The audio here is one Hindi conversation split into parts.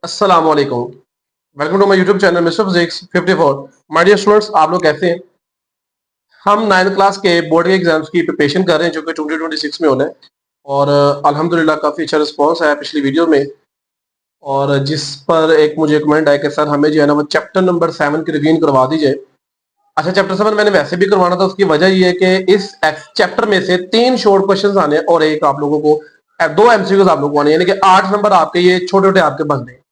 अस्सलाम वालेकुम। Welcome to my YouTube channel Mister Physics 54। My dear students, आप लोग कैसे हैं? हम 9th क्लास के बोर्ड के एग्जाम्स की प्रिपरेशन कर रहे हैं जो कि 2026 में होना है। और अल्हम्दुलिल्लाह काफ़ी अच्छा रिस्पांस आया पिछली वीडियो में। और जिस पर एक मुझे कमेंट आया कि सर हमें जो है ना वो चैप्टर नंबर 7 की रिवीजन करवा दीजिए। अच्छा, चैप्टर 7 मैंने वैसे भी करवाना था, उसकी वजह ये है कि इस चैप्टर में से 3 शॉर्ट क्वेश्चन आने हैं और एक आप लोगों को 2 एमसीक्यूज आप लोगों को आने हैं, यानी कि 8 नंबर आपके ये छोटे छोटे आपके बनने हैं।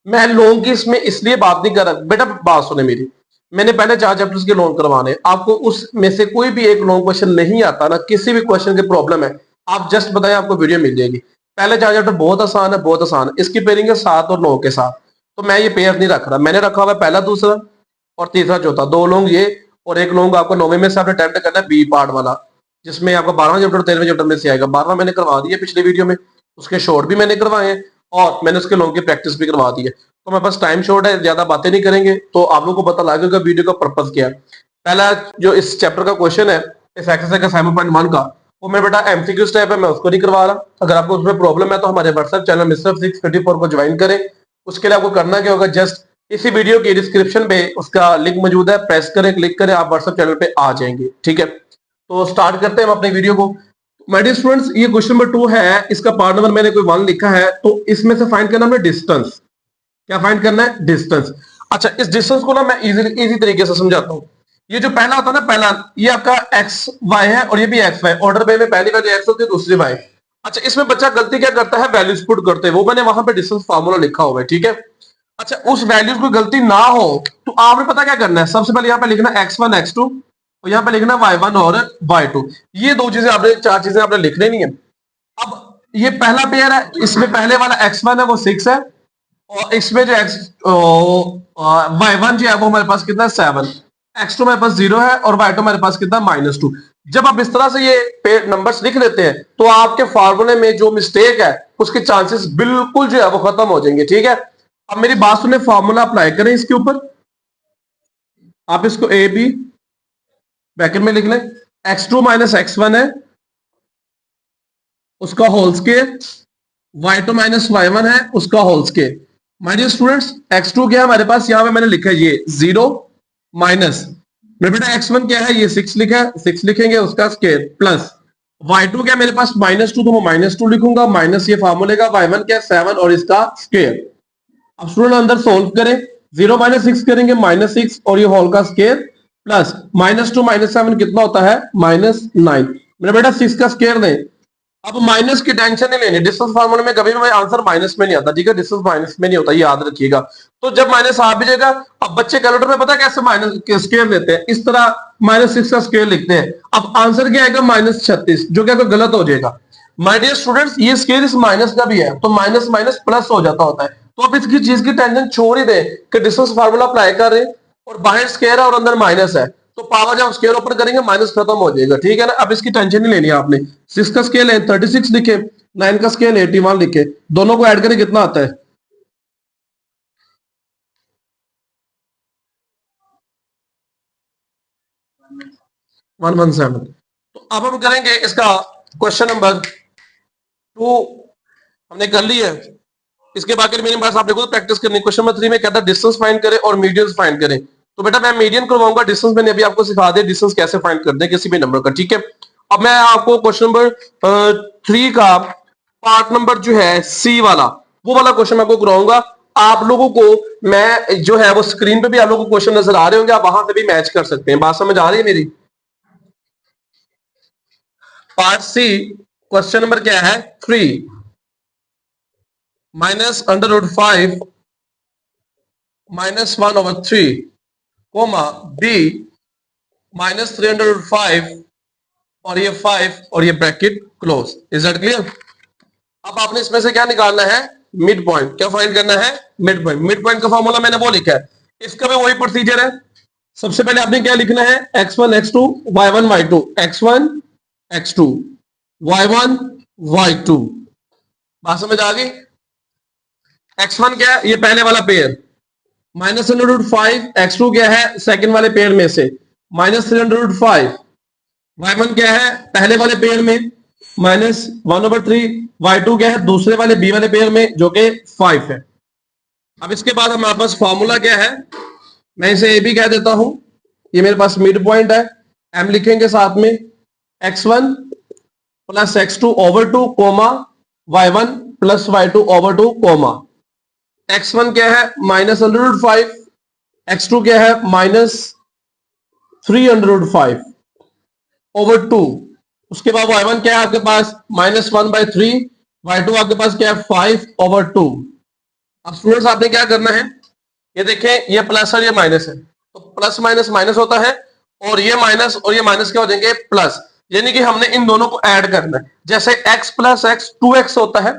मैं लोन की इसमें इसलिए बात नहीं कर रहा, बेटा बात सुने मेरी। मैंने पहले 4 चैप्टर्स के लोन करवाने, आपको उसमें से कोई भी एक लोन क्वेश्चन नहीं आता ना, किसी भी क्वेश्चन की प्रॉब्लम है, आप जस्ट बताएं, आपको वीडियो मिल जाएगी। पहले 4 चैप्टर बहुत आसान है, बहुत आसान है। इसकी पेयरिंग है 7 और 9 के साथ। तो मैं ये पेयर नहीं रख रहा, मैंने रखा हुआ है पहला, दूसरा और तीसरा चौथा, 2 लोग ये और एक लोग आपको 9वें में से आपने अटेम्प्ट करना है बी पार्ट वाला, जिसमें आपका 12वां चैप्टर 13वें चैप्टर में से आएगा। 12वां मैंने करवा दिया पिछले वीडियो में, उसके शॉर्ट भी मैंने करवाए हैं और मैंने उसके लोन की प्रैक्टिस भी करवा दी है। तो मेरे पास टाइम शॉर्ट है, ज्यादा बातें नहीं करेंगे, तो आप लोगों को पता लगेगा वीडियो का पर्पज क्या है। पहला जो इस चैप्टर का क्वेश्चन है, इस एक्सरसाइज का 7.1 का, वो मेरे बेटा एमसीक्यू टाइप है, मैं उसको नहीं करवा रहा। अगर आपको उसमें प्रॉब्लम है तो हमारे व्हाट्सएप चैनल मिस्टर 654 को ज्वाइन करें। उसके लिए आपको करना क्या होगा, जस्ट इसी वीडियो की डिस्क्रिप्शन पे उसका लिंक मौजूद है, प्रेस करें, क्लिक करें, आप व्हाट्सएप चैनल पे आ जाएंगे। ठीक है, तो स्टार्ट करते हैं हम अपने वीडियो को। माय डियर स्टूडेंट्स, ये क्वेश्चन नंबर 2 है, इसका पार्ट नंबर मैंने कोई 1 लिखा है, तो इसमें से फाइंड करना है डिस्टेंस। क्या फाइंड करना है? डिस्टेंस। अच्छा, इस डिस्टेंस को ना मैं इजी तरीके से समझाता हूँ। ये जो पहला होता है ना, पहला ये आपका एक्स वाई है और ये भी एक्स वाई, ऑर्डर पे में पहली वैल्यू एक्स होती है, दूसरी वाई। अच्छा, इसमें बच्चा गलती क्या करता है, वैल्यूज पुट करते हैं, वो मैंने वहां पे डिस्टेंस फार्मूला लिखा हुआ है। ठीक है, अच्छा उस वैल्यूज को गलती ना हो तो आपने पता क्या करना है, सबसे पहले यहाँ पे लिखना x1 x2 और यहाँ पे लिखना y1 और y2। ये दो चीजें आपने, 4 चीजें आपने लिखने नहीं है। अब ये पहला पेयर है, तो इसमें पहले वाला x1 है वो 6 है और इसमें जो x y1 जो है वो हमारे पास कितना है 7, x2 हमारे पास 0 है और y2 हमारे पास कितना -2। जब आप इस तरह से ये पेयर नंबर्स लिख लेते हैं तो आपके फार्मूले में जो मिस्टेक है उसके चांसेस बिल्कुल जो है वो खत्म हो जाएंगे। ठीक है, अब मेरी बात सुने, फॉर्मूला अप्लाई करें इसके ऊपर। आप इसको ए बी ब्रैकेट में लिख लें, x2 माइनस x1 है उसका whole square, y2 minus y1 है उसका whole square. My dear students, x2 क्या है हमारे पास, यहां पे मैंने लिखा है ये 0 माइनस, मेरे बेटा x1 क्या है, ये 6 लिखा है, 6 लिखेंगे उसका स्केयर, प्लस y2 क्या है मेरे पास -2, तो मैं -2 लिखूंगा, माइनस ये फार्मूले का, y1 क्या है 7 और इसका स्केयर। अब स्टूडेंट अंदर सोल्व करें, 0 माइनस 6 करेंगे -6 और ये होल का स्केयर, प्लस -2 -7 कितना होता है -9। मेरा बेटा 6 का स्केयर दें। अब माइनस की टेंशन नहीं लेनी, डिस्टेंस फार्मूले में कभी भी आंसर माइनस में नहीं आता। ठीक है, डिस्टेंस माइनस में नहीं होता, ये याद रखिएगा। तो जब माइनस आ भी जाएगा, अब बच्चे कैलकुलेटर में पता कैसे माइनस के स्केयर लेते हैं, इस तरह -6 का स्केयर लिखते हैं। अब आंसर क्या आएगा -36, जो क्या गलत हो जाएगा। माय डियर स्टूडेंट्स, ये स्केयर इस माइनस का भी है, तो माइनस माइनस प्लस हो जाता होता है। तो आप इसकी चीज की टेंशन छोड़ ही दें कि डिस्टेंस फार्मूला अप्लाई कर रहे हैं और बाहर स्केयर है और अंदर माइनस है, तो पावर जब स्केयर ऊपर करेंगे माइनस खत्म हो जाएगा। ठीक है ना, अब इसकी टेंशन नहीं लेनी आपने। 6 का स्केल है 36 लिखे, 9 का स्केल 81 लिखे, दोनों को ऐड करें कितना आता है 117। तो अब हम करेंगे इसका क्वेश्चन नंबर 2, हमने कर लिया है। इसके बाकी मेरे पास आपने खुद प्रैक्टिस करनी। क्वेश्चन नंबर 3 में कहता है डिस्टेंस फाइंड करें और मीडियन फाइंड करें। तो बेटा मैं मीडियन करवाऊंगा, डिस्टेंस मैंने अभी आपको सिखा दिया डिस्टेंस कैसे फाइंड करते हैं किसी भी नंबर का। ठीक है, अब मैं आपको क्वेश्चन नंबर 3 का पार्ट नंबर जो है सी वाला, वो वाला क्वेश्चन मैं आपको कराऊंगा। आप लोगों को मैं जो है वो स्क्रीन पे भी आप लोगों को क्वेश्चन नजर आ रहे होंगे, आप वहां से भी मैच कर सकते हैं। बात समझ आ रही है मेरी? पार्ट सी क्वेश्चन नंबर क्या है 3, -√5 -1/3 कोमा बी -3/5 और ये 5 और ये bracket close. Is that clear? अब आपने इसमें से क्या निकालना है, मिड पॉइंट। क्या फाइंड करना है? Mid point. मिड पॉइंट का फॉर्मूला मैंने वो लिखा है, इसका भी वही प्रोसीजर है। सबसे पहले आपने क्या लिखना है, x1 x2 y1 y2, x1 x2 y1 y2। बात समझ आ गई? x1 क्या है, ये पहले वाला पेयर, -√5, x2 क्या है सेकंड वाले पेयर में से -3/5, y1 क्या है पहले वाले पेयर में -1/3, y2 क्या है दूसरे वाले बी वाले पेयर में जो कि 5 है। अब इसके बाद हमारे पास फॉर्मूला क्या है, मैं इसे ए भी कह देता हूं, ये मेरे पास मिड पॉइंट है, एम लिखेंगे साथ में x1 plus x2 over 2 comma y1 plus y2 over 2 comma x1 क्या है -√5, x2 क्या है -3/5 ओवर 2, उसके बाद y1 क्या है आपके पास -1/3, y2 आपके पास क्या है 5/2। अब स्टूडेंट्स आपने क्या करना है, ये देखें ये प्लस और ये माइनस है, तो प्लस माइनस माइनस होता है और ये माइनस क्या हो जाएंगे प्लस, यानी कि हमने इन दोनों को ऐड करना है, जैसे x प्लस एक्स 2x होता है,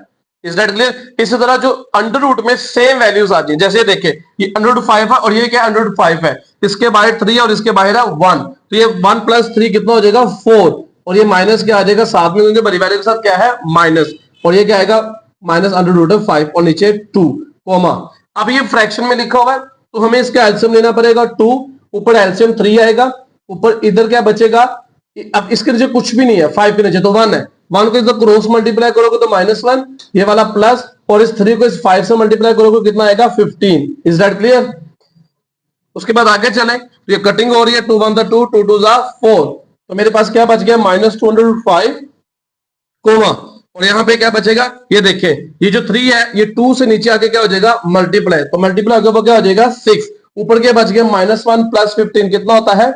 इज दैट क्लियर। इसी तरह जो अंडर रूट में सेम वैल्यूज आ जाए, जैसे देखिए ये √5 है और ये क्या √5 है, इसके बाहर 3 और इसके बाहर है 1, तो ये 1 + 3 कितना हो जाएगा 4, और ये माइनस क्या आ जाएगा साथ में, क्योंकि बड़ी वैल्यू के साथ क्या है माइनस, और ये क्या आएगा -√5 और नीचे 2 कोमा। अब ये फ्रैक्शन में लिखा हुआ है तो हमें इसका एलसीएम लेना पड़ेगा 2, ऊपर एलसीएम 3 आएगा, ऊपर इधर क्या बचेगा, अब इसके नीचे कुछ भी नहीं है, 5 के नीचे तो 1 है, 1 को इधर क्रॉस मल्टीप्लाई करोगे तो -1, ये वाला प्लस, और इस 3 को इस 5 से मल्टीप्लाई करोगे कितना आएगा 15। Is that clear. उसके बाद आगे चले, तो ये कटिंग हो रही है, 2 1 2 2 2 4, तो मेरे पास क्या बच गया -205 कोमा, और यहां पे क्या बचेगा, ये देखें ये जो 3 है ये 2 से नीचे आके क्या हो जाएगा मल्टीप्लाई, तो मल्टीप्लाई के ऊपर क्या हो जाएगा 6, ऊपर क्या बच गया -1 + 15 कितना होता है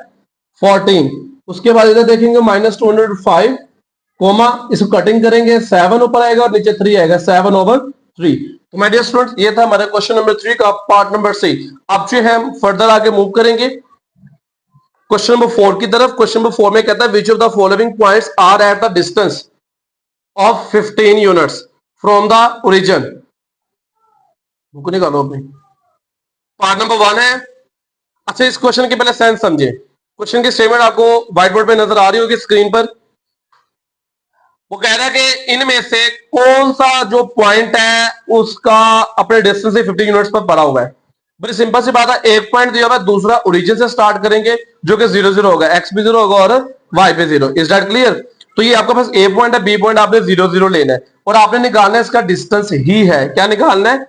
14। उसके बाद इधर देखेंगे -205 कोमा, इसको कटिंग करेंगे 7 ऊपर आएगा और नीचे 3 आएगा 7/3। तो माय डियर स्टूडेंट्स ये था हमारा क्वेश्चन नंबर 3 का पार्ट नंबर सी। अब जो है हम फर्दर आगे मूव करेंगे क्वेश्चन नंबर 4 की तरफ। क्वेश्चन नंबर 4 में कहता है which of the following points are at the distance of 15 units from the origin। Book निकालो अपनी। पार्ट नंबर 1 है। अच्छा इस क्वेश्चन के पहले सेंस समझे, क्वेश्चन की स्टेटमेंट आपको व्हाइट बोर्ड पे नजर आ रही होगी स्क्रीन पर। वो कह रहा है कि इनमें से कौन सा जो पॉइंट है उसका अपने डिस्टेंस से 15 यूनिट्स पर पड़ा हुआ है। बड़ी सिंपल सी बात है, एक पॉइंट दिया हुआ है, दूसरा ओरिजिन से स्टार्ट करेंगे जो कि 0 0 होगा, एक्स भी 0 होगा और वाई पे 0। Is that clear. तो ये आपके पास ए पॉइंट है, बी पॉइंट आपने 0 0 लेना है और आपने निकालना है इसका डिस्टेंस ही है। क्या निकालना है,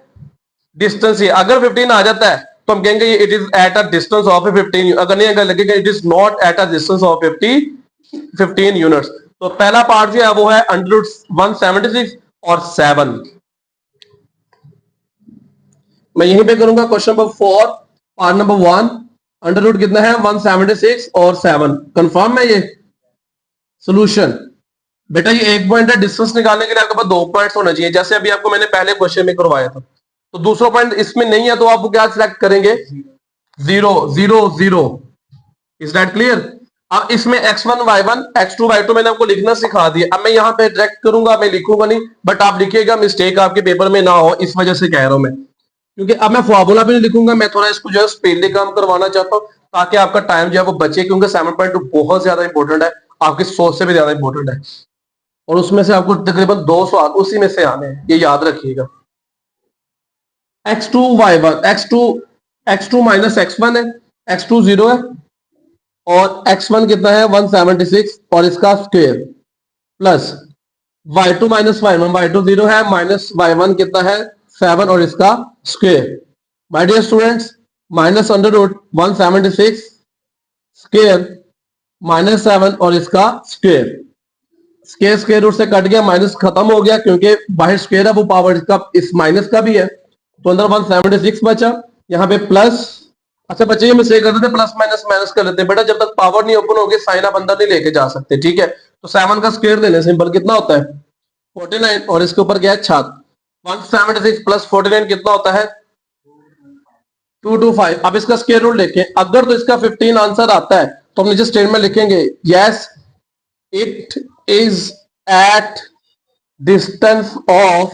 डिस्टेंस ही। अगर 15 आ जाता है तो हम कहेंगे it is at a distance of 15, अगर नहीं अगर लगेगा it is not at a distance of 15 units. तो पहला पार्ट जो है वो है √176 और 7। मैं यहीं पे करूंगा question number 4 part number 1, under root कितना है 176 और 7। कंफर्म है ये सोल्यूशन। बेटा ये एक पॉइंट है, डिस्टेंस निकालने के लिए आपके पास 2 पॉइंट्स होना चाहिए, जैसे अभी आपको मैंने पहले क्वेश्चन में करवाया था। तो दूसरा पॉइंट इसमें नहीं है तो आप क्या सिलेक्ट करेंगे 0 0 0। Is that clear. अब इसमें x1 y1 x2 y2 मैंने आपको लिखना सिखा दिया। अब मैं यहाँ पे डायरेक्ट करूंगा, मैं लिखूंगा नहीं, बट आप लिखिएगा, मिस्टेक आपके पेपर में ना हो, इस वजह से कह रहा हूं मैं, क्योंकि अब मैं फॉर्मूला भी नहीं लिखूंगा, मैं थोड़ा इसको जो है स्पीडली काम करवाना चाहता हूँ ताकि आपका टाइम जो है वो बचे, क्योंकि 7.2 बहुत ज्यादा इंपॉर्टेंट है, आपकी सोच से भी ज्यादा इंपॉर्टेंट है, और उसमें से आपको तकरीबन 2 सवाल उसी में से आने हैं, ये याद रखिएगा। x2 y1 x2 minus x1 है, x2 0 है और x1 कितना है 176 और इसका square plus y2 minus y2 0 है माइनस y1 कितना है 7 और इसका square. My dear students minus under root 176 square minus 7 और इसका स्क्वायर, स्क्वायर स्क्वायर रूट से कट गया, माइनस खत्म हो गया क्योंकि बाहर स्क्वायर है वो पावर इसका इस माइनस का भी है, तो अंदर 176 बचा, यहाँ पे प्लस। अच्छा बच्चे ये मिस्टेक करते थे प्लस माइनस माइनस कर लेते, बेटा जब तक पावर नहीं ओपन होगी साइन आप अंदर नहीं लेके जा सकते, ठीक है। तो 7 का स्क्वायर लेने सिंपल कितना होता है 49 और इसके ऊपर क्या है 6, 176 प्लस 49 कितना होता है 225। अब इसका स्क्वायर रूट लेके अगर तो इसका 15 आंसर आता है तो हम नीचे स्टेटमेंट लिखेंगे yes it is at distance of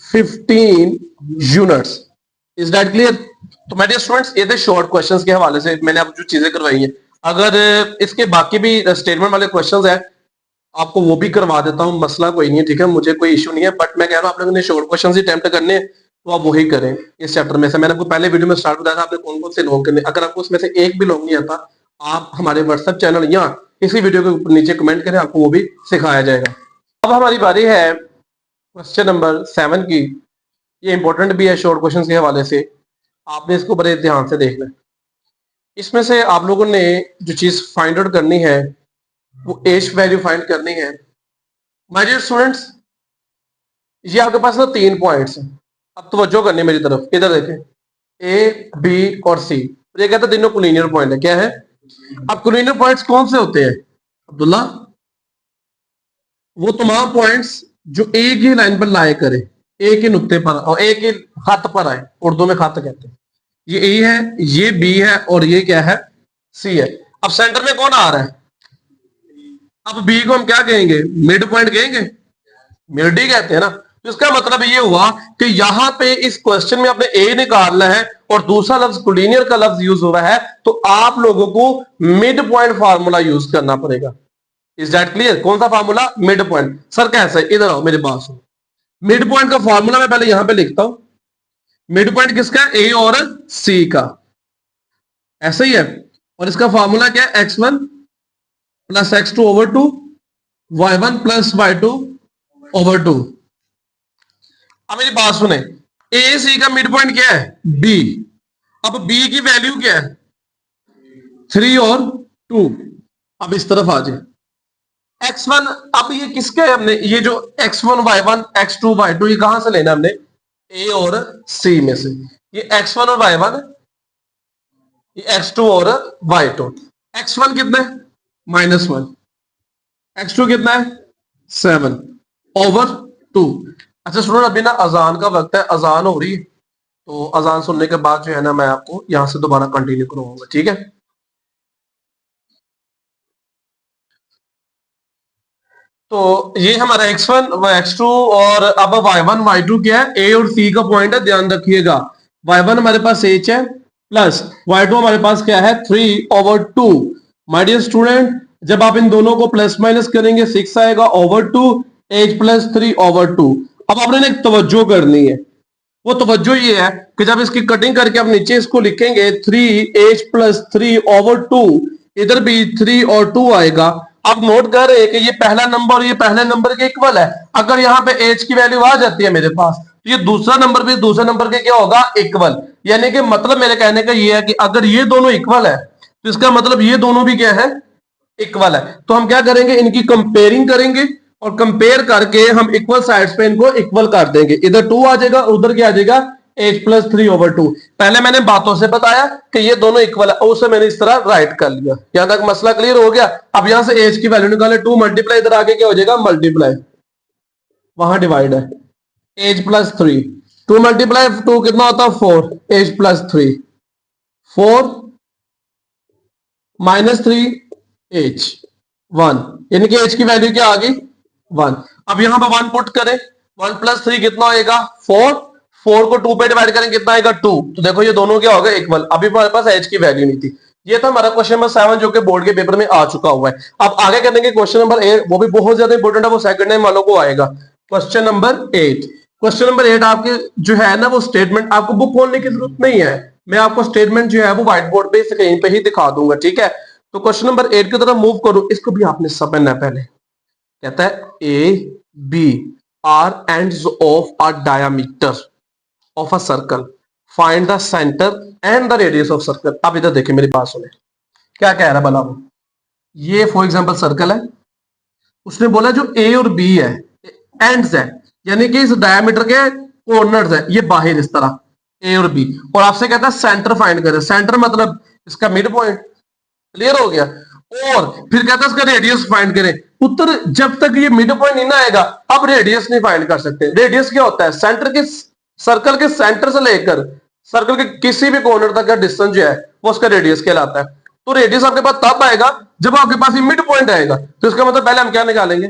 15 units. Is that clear. तो मेरे स्टूडेंट्स ये थे शॉर्ट क्वेश्चंस के हवाले से मैंने आपको जो चीजें करवाई हैं। अगर इसके बाकी भी स्टेटमेंट वाले क्वेश्चंस हैं आपको वो भी करवा देता हूं, मसला कोई नहीं है, ठीक है, मुझे कोई इशू नहीं है, बट मैं कह रहा हूं आप लोगों ने शॉर्ट क्वेश्चंस ही अटेम्प्ट करने हैं तो आप वही करें इस चैप्टर में से। मैंने आपको पहले वीडियो में स्टार्ट बताया था आपने कौन कौन से लॉन्ग करने, अगर आपको उसमें से एक भी लॉन्ग नहीं आता आप हमारे व्हाट्सएप चैनल या इसी वीडियो के नीचे कमेंट करें, आपको वो भी सिखाया जाएगा। अब हमारी बारी है क्वेश्चन नंबर 7 की। ये इंपॉर्टेंट भी है शॉर्ट क्वेश्चन के हवाले से, आपने इसको बड़े ध्यान से देखना है। इसमें से आप लोगों ने जो चीज फाइंड आउट करनी है वो एज वैल्यू फाइंड करनी है। माय डियर स्टूडेंट्स, ये आपके पास ना 3 पॉइंट्स हैं। अब तवज्जो करनी मेरी तरफ, इधर देखें, ए बी और सी। ये कहते हैं तीनों कोलिनियर पॉइंट है। क्या है? अब कोलिनियर पॉइंट्स कौन से होते हैं अब्दुल्ला? वो तमाम पॉइंट्स जो एक ही लाइन पर लाए करे, एक ही नुक्ते पर और एक ही खत पर आए, उर्दू में खत कहते हैं। ये ए है, ये बी है और ये क्या है? सी है। अब सेंटर में कौन आ रहा है? अब बी को हम क्या कहेंगे? मिड पॉइंट कहेंगे, मिड ही कहते हैं ना। तो इसका मतलब ये हुआ कि यहां पे इस क्वेश्चन में आपने ए निकालना है और दूसरा लफ्ज कोलिनियर का लफ्ज यूज हो रहा है, तो आप लोगों को मिड पॉइंट फार्मूला यूज करना पड़ेगा। Is that clear? कौन सा फार्मूला? Mid point. सर कैसे? इधर आओ, मेरी बात सुनो। मिड पॉइंट का फार्मूला मैं पहले यहां पे लिखता हूं। मिड पॉइंट किसका? ए और सी का, ऐसा ही है। और इसका फार्मूला क्या है? x1 plus x2 over 2, y1 plus y2 over 2। अब मेरी बात सुने, ए सी का मिड पॉइंट क्या है? बी। अब बी की वैल्यू क्या है? 3 और 2। अब इस तरफ आ जाए, x1, अब ये किसके है? हमने ये जो x1 y1 x2 y2 ये कहां से लेना हमने? ए और सी में से। ये x1 और y1, ये x2 और y2। x1 कितना है? -1। x2 कितना है? 7 ओवर 2। अच्छा सुनो, अभी ना अजान का वक्त है, अजान हो रही है, तो अजान सुनने के बाद जो है ना मैं आपको यहां से दोबारा कंटिन्यू करवाऊंगा, ठीक है? तो ये हमारा x1 x2 और अब y1 y2 क्या है? ए और सी का पॉइंट है, ध्यान रखिएगा। y1 हमारे पास h है, प्लस y2 हमारे पास क्या है? 3 ओवर 2। माय डियर स्टूडेंट, जब आप इन दोनों को प्लस माइनस करेंगे 6 आएगा ओवर 2, h प्लस 3 ओवर 2। अब आपने एक तवज्जो करनी है, वो तवज्जो ये है कि जब इसकी कटिंग करके आप नीचे इसको लिखेंगे 3h प्लस 3 ओवर 2, इधर भी 3 और 2 आएगा। अब नोट कर रहे हैं कि ये पहला नंबर और ये पहले नंबर के इक्वल है। अगर यहाँ पे h की वैल्यू आ जाती है मेरे पास, तो ये दूसरा नंबर भी दूसरे नंबर के क्या होगा? इक्वल। यानी कि मतलब मेरे कहने का ये है कि अगर ये दोनों इक्वल है तो इसका मतलब ये दोनों भी क्या है? इक्वल है। तो हम क्या करेंगे? इनकी कंपेयरिंग करेंगे और कंपेयर करके हम इक्वल साइड्स पे इनको इक्वल कर देंगे। इधर 2 आ जाएगा, उधर क्या आ जाएगा? h plus 3 over 2। पहले मैंने बातों से बताया कि ये दोनों इक्वल है, उसे मैंने इस तरह राइट कर लिया। यहां तक मसला क्लियर हो गया? अब यहां से h की वैल्यू निकाले, 2 मल्टीप्लाई, इधर आगे क्या हो जाएगा? मल्टीप्लाई, वहां डिवाइड है, h प्लस 3। 2 मल्टीप्लाई 2 कितना होता है? 4, h प्लस 3, 4 -3 h 1, यानी कि h की वैल्यू क्या आ गई? 1। अब यहां पर 1 पुट करें, 1 प्लस 3 कितना आएगा? 4। 4 को 2 पे डिवाइड करें, कितना आएगा? 2। तो देखो ये दोनों क्या हो गए? इक्वल। अभी हमारे पास h की वैल्यू नहीं थी। ये था हमारा क्वेश्चन नंबर 7 जो कि बोर्ड के पेपर में आ चुका हुआ है। अब आगे करेंगे क्वेश्चन नंबर 8, वो भी बहुत ज्यादा इंपॉर्टेंट है, वो सेकंड टाइम वालों को आएगा। क्वेश्चन नंबर 8, क्वेश्चन नंबर 8 आपके जो है ना वो स्टेटमेंट, आपको बुक खोलने की जरूरत नहीं है, मैं आपको स्टेटमेंट जो है वो व्हाइट बोर्ड पे कहीं पे ही दिखा दूंगा, ठीक है? तो क्वेश्चन नंबर 8 की तरफ मूव करो, इसको भी आपने समझना है। पहले कहता है A B are ends of a diameter of a circle, find the centre and the radius of circle. अब इधर देखिए, मेरी बात सुने, क्या कह रहा है भला वो? ये फॉर एग्जांपल सर्कल है, उसने बोला जो ए और बी है एंड्स है, यानी कि इस डायमीटर के कॉर्नर्स है, ये बाहर इस तरह ए और बी, और आपसे कहता है सेंटर फाइंड करें। सेंटर मतलब इसका मिड पॉइंट, क्लियर हो गया? और फिर कहता है इसका रेडियस फाइंड करें। उत्तर, जब तक ये मिड पॉइंट नहीं ना आएगा अब रेडियस नहीं फाइंड कर सकते। रेडियस क्या होता है? सेंटर के, सर्कल के सेंटर से लेकर सर्कल के किसी भी कॉर्नर तक का डिस्टेंस जो है वो उसका रेडियस कहलाता है। तो रेडियस आपके पास तब आएगा जब आपके पास ये मिड पॉइंट आएगा। तो इसका मतलब पहले हम क्या निकालेंगे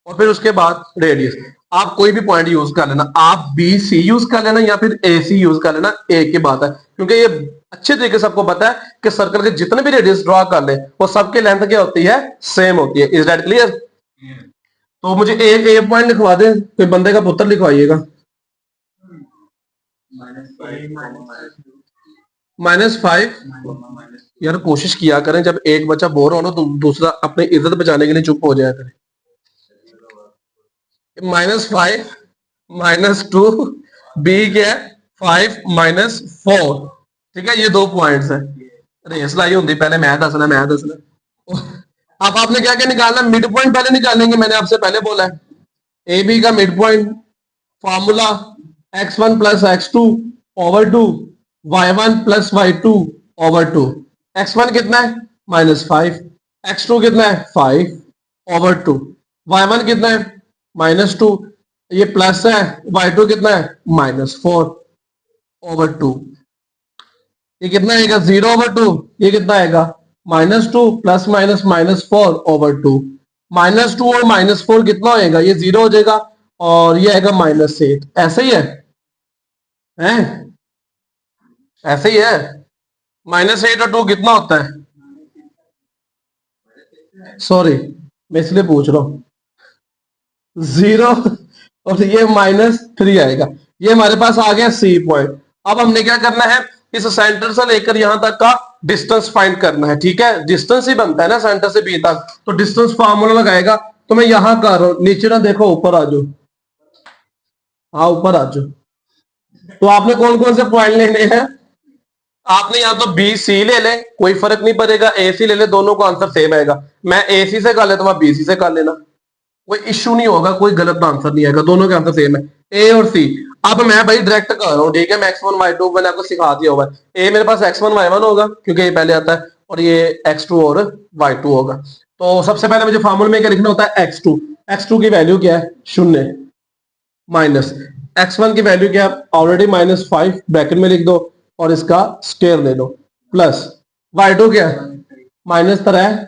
और फिर उसके बाद रेडियस। आप कोई भी पॉइंट यूज कर लेना, आप बी सी यूज कर लेना या फिर ए सी यूज कर लेना, एक ही बात है, क्योंकि ये अच्छे तरीके से आपको पता है कि सर्कल के जितने भी रेडियस ड्रॉ कर ले वो सबके लेंथ क्या होती है? सेम होती है। Is that clear? तो मुझे ए पॉइंट लिखवा दें, कोई बंदे का पुत्र लिखवाइएगा। -5। यार कोशिश किया करें, जब एक बच्चा बोर हो ना तो दूसरा अपनी इज्जत बचाने के लिए चुप हो जाया करे। -5 -2 बी क्या है 5 - 4, ठीक है, ये 2 पॉइंट्स है। रेस लाई होंगी पहले मैं दसना। अब आपने क्या क्या निकालना, मिड पॉइंट पहले निकालेंगे, मैंने आपसे पहले बोला है। ए बी का mid point formula x1 + x2/2 y1 + y2/2। x1 कितना है -5, x2 कितना है 5/2, y1 कितना है -2, ये प्लस है, y2 कितना है -4/2। ये कितना आएगा 0/2, ये कितना आएगा -2 + -4/2। -2 और -4 कितना होएगा, ये 0 हो जाएगा और ये आएगा -8। ऐसे ही है, हैं? ऐसे ही है। -8 और 2 कितना होता है? सॉरी, मैं इसलिए पूछ रहा हूं। 0 और ये -3 आएगा। ये हमारे पास आ गया सी पॉइंट। अब हमने क्या करना है, इस सेंटर से लेकर यहां तक का डिस्टेंस फाइंड करना है, ठीक है। डिस्टेंस ही बनता है ना सेंटर से बी तक, तो डिस्टेंस फार्मूला लगाएगा। तो मैं यहां कर रहा हूं, नीचे ना देखो, ऊपर आ जाओ। हाँ, ऊपर आ जाओ। तो आपने कौन कौन से पॉइंट लेने हैं? आपने यहां तो बी सी ले ले, कोई फर्क नहीं पड़ेगा, ए सी ले ले, दोनों का आंसर सेम आएगा। मैं ए सी से कर लेता हूं, बी सी से कर लेना, कोई इश्यू नहीं होगा, कोई गलत आंसर नहीं आएगा, दोनों के आंसर सेम है, ए और सी। अब मैं भाई डायरेक्ट कर रहा हूँ, ठीक है। मैं x1 y2 मैंने आपको सिखा दिया होगा। ए मेरे पास x1 y1 होगा क्योंकि ये पहले आता है, और ये x2 और y2 होगा। तो सबसे पहले मुझे फार्मूले में क्या लिखना होता है, x2 की वैल्यू क्या है 0, माइनस x1 की वैल्यू क्या है ऑलरेडी -5, ब्रैकेट में लिख दो और इसका स्क्वायर ले लो, प्लस y2 क्या है -3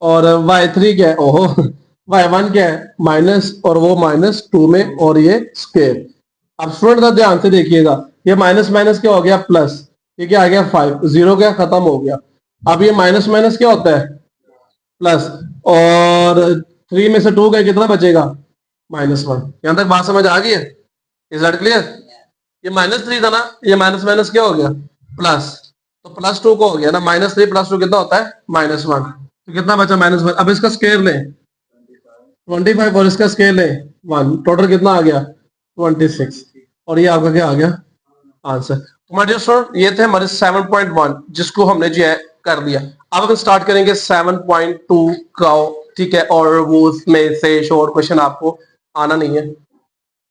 और y3 क्या है, ओहो, y1 क्या है माइनस और वो -2 में और ये स्क्वायर। अब स्टूडेंट ध्यान से देखिएगा, ये माइनस माइनस क्या हो गया प्लस, ये क्या आ गया 5, 0 क्या खत्म हो गया। अब ये माइनस माइनस क्या होता है प्लस, और 3 में से 2 का कितना बचेगा -1। यहां तक बात समझ आ गई है? Is that clear? ये -3 था ना, ये माइनस माइनस क्या हो गया प्लस, तो +2 को हो गया ना, -3 + 2 कितना होता है -1। तो कितना बचा -1। अब इसका स्क्वायर लें 25 और इसका स्क्वायर लें 1, टोटल कितना आ गया 26, और ये आपका क्या आ गया आंसर। तो माय डियर स्टूडेंट, ये थे हमारे 7.1 जिसको हमने जो है कर दिया। अब हम स्टार्ट करेंगे 7.2 का, ठीक है, और वो उसमें से शॉर्ट क्वेश्चन आपको आना नहीं है,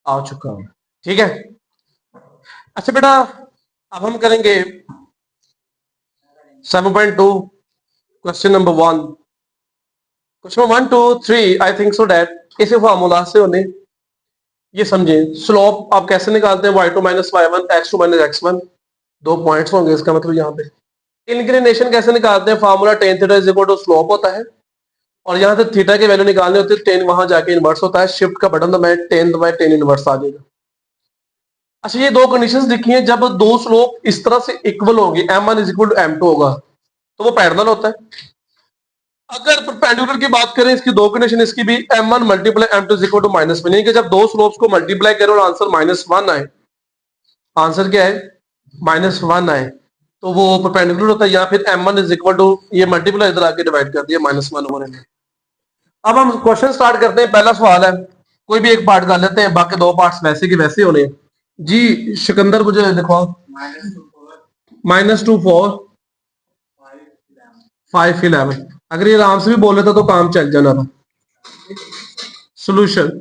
आ चुका हूं, ठीक है। अच्छा बेटा, अब हम करेंगे 7.2 question number 1। Question 1 2 3 I think so that इसी फॉर्मूला से होने, ये समझें स्लोप आप कैसे निकालते हैं, y2 - y1 x2 - x1, 2 points होंगे इसका मतलब यहाँ पे। इंक्लिनेशन कैसे निकालते हैं, formula tan theta is equal to slope होता है, और यहाँ से थीटा की वैल्यू निकालनी होती है, tan वहां जाके इनवर्स होता है, शिफ्ट का बटन दबाएं, tan दबाएं, tan इनवर्स आ जाएगा। अच्छा, ये 2 कंडीशंस लिखी हैं, जब 2 स्लोप इस तरह से इक्वल होंगे, m1 = m2 होगा, तो वो पैरेलल होता है। अगर परपेंडिकुलर की बात करें, इसकी 2 कंडीशन, इसकी भी m1 × m2 = -1, यानी कि जब 2 स्लोप्स को मल्टीप्लाई करो और आंसर -1 आए, आंसर क्या है -1 आए, तो वो परपेंडिकुलर होता है, या फिर m1 = ये मल्टीप्लाई इधर आके डिवाइड कर दिया -1/m। अब हम क्वेश्चन स्टार्ट करते हैं। पहला सवाल है, कोई भी एक पार्ट कर लेते हैं, बाकी 2 पार्ट्स वैसे के वैसे होने जी। सिकंदर मुझे लिखवाओ, -2 4 5 11। अगर ये आराम से भी बोल लेता तो काम चल जाना था। सोल्यूशन,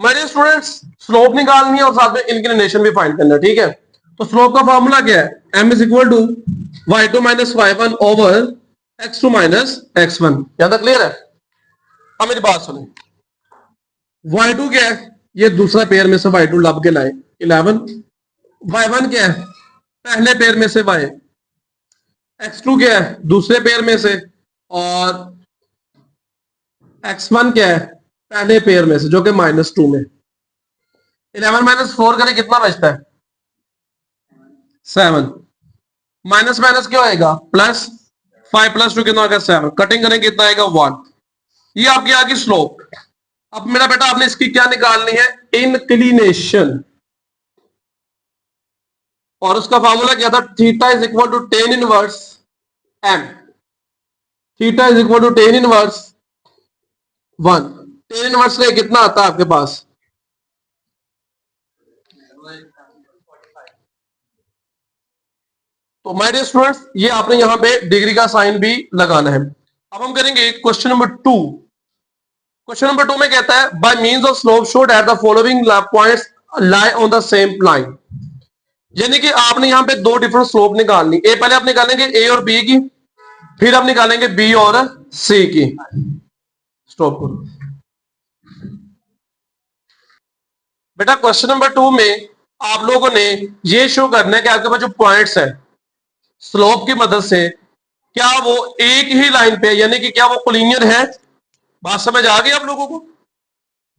मेरे स्टूडेंट्स, स्लोप निकालनी है और साथ में इंक्लिनेशन भी फाइंड करना है, ठीक है। तो स्लोप का फॉर्मूला क्या है, m = y2 - y1 x2 - x1। यहां तक क्लियर है? अब मेरी बात सुनिए, y2 क्या है, ये दूसरा पेयर में से y2 लब के लाए 11, y1 क्या है पहले पेयर में से y, x2 क्या है दूसरे पेयर में से, और x1 क्या है पहले पेयर में से जो कि -2 में। 11 - 4 करें कितना बचता है 7, माइनस माइनस क्या होएगा प्लस, 5 + 2 कितना होगा 7, कटिंग करें कितना आएगा 1। ये आपकी आ गई स्लोप। अब मेरा बेटा आपने इसकी क्या निकालनी है, इंक्लिनेशन, और उसका फॉर्मूला क्या था, theta = tan inverse m, theta = tan inverse 1। tan inverse का कितना आता है आपके पास तो माय डियर स्टूडेंट्स, ये आपने यहां पे डिग्री का साइन भी लगाना है। अब हम करेंगे क्वेश्चन नंबर 2। क्वेश्चन नंबर 2 में कहता है by means of slope show that the following points lie on the same line. यानी कि आपने यहां पे दो डिफरेंट स्लोप निकालनी। ए पहले आप निकालेंगे ए और बी की, फिर आप निकालेंगे बी और सी की। स्टॉप करो बेटा। क्वेश्चन नंबर 2 में आप लोगों ने ये शो करना है कि आपके पास जो पॉइंट्स है स्लोप की मदद से, क्या वो एक ही लाइन पे, यानी कि क्या वो कोलिनियर है। बात समझ आ गई आप लोगों को।